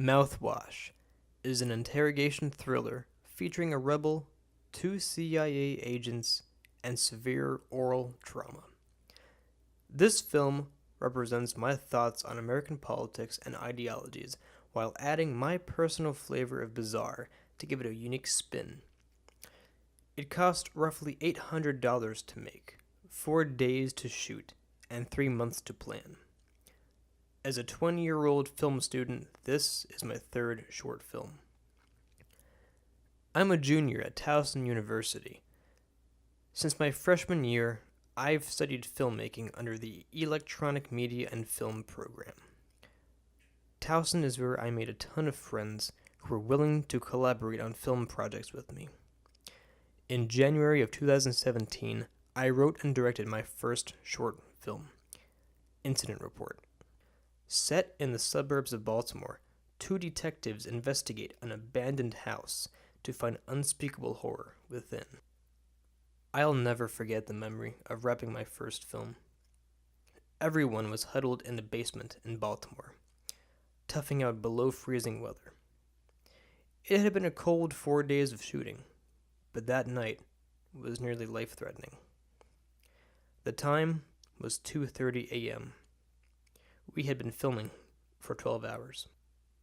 Mouthwash is an interrogation thriller featuring a rebel, two CIA agents, and severe oral trauma. This film represents my thoughts on American politics and ideologies while adding my personal flavor of bizarre to give it a unique spin. It cost roughly $800 to make, 4 days to shoot, and 3 months to plan. As a 20-year-old film student, this is my third short film. I'm a junior at Towson University. Since my freshman year, I've studied filmmaking under the Electronic Media and Film program. Towson is where I made a ton of friends who were willing to collaborate on film projects with me. In January of 2017, I wrote and directed my first short film, Incident Report. Set in the suburbs of Baltimore, two detectives investigate an abandoned house to find unspeakable horror within. I'll never forget the memory of wrapping my first film. Everyone was huddled in the basement in Baltimore, toughing out below freezing weather. It had been a cold 4 days of shooting, but that night was nearly life-threatening. The time was 2:30 a.m. We had been filming for 12 hours.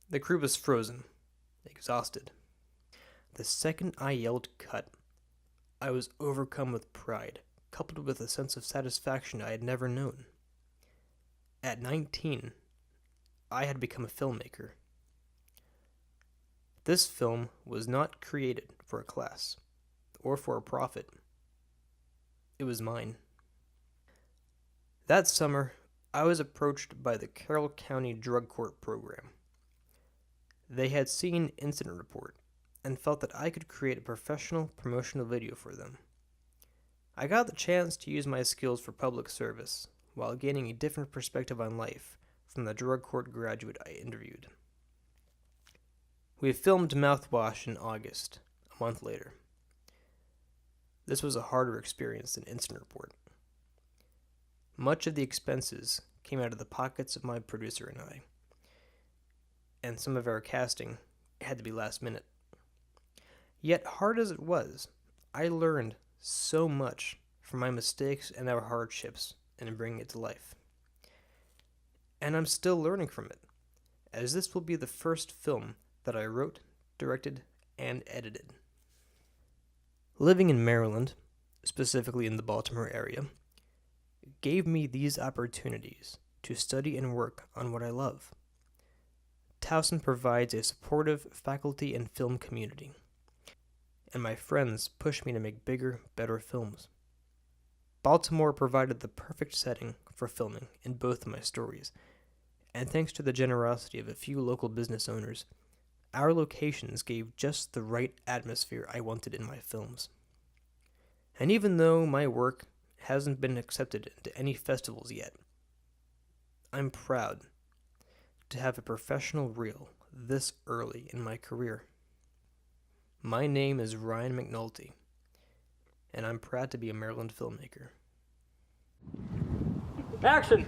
The crew was frozen, exhausted. The second I yelled cut, I was overcome with pride, coupled with a sense of satisfaction I had never known. At 19, I had become a filmmaker. This film was not created for a class or for a profit. It was mine. That summer, I was approached by the Carroll County Drug Court program. They had seen Incident Report and felt that I could create a professional promotional video for them. I got the chance to use my skills for public service while gaining a different perspective on life from the drug court graduate I interviewed. We filmed Mouthwash in August, a month later. This was a harder experience than Incident Report. Much of the expenses came out of the pockets of my producer and I, and some of our casting had to be last minute. Yet, hard as it was, I learned so much from my mistakes and our hardships in bringing it to life. And I'm still learning from it, as this will be the first film that I wrote, directed, and edited. Living in Maryland, specifically in the Baltimore area, gave me these opportunities to study and work on what I love. Towson provides a supportive faculty and film community, and my friends push me to make bigger, better films. Baltimore provided the perfect setting for filming in both of my stories, and thanks to the generosity of a few local business owners, our locations gave just the right atmosphere I wanted in my films. And even though my work hasn't been accepted into any festivals yet, I'm proud to have a professional reel this early in my career. My name is Ryan McNulty, and I'm proud to be a Maryland filmmaker. Action!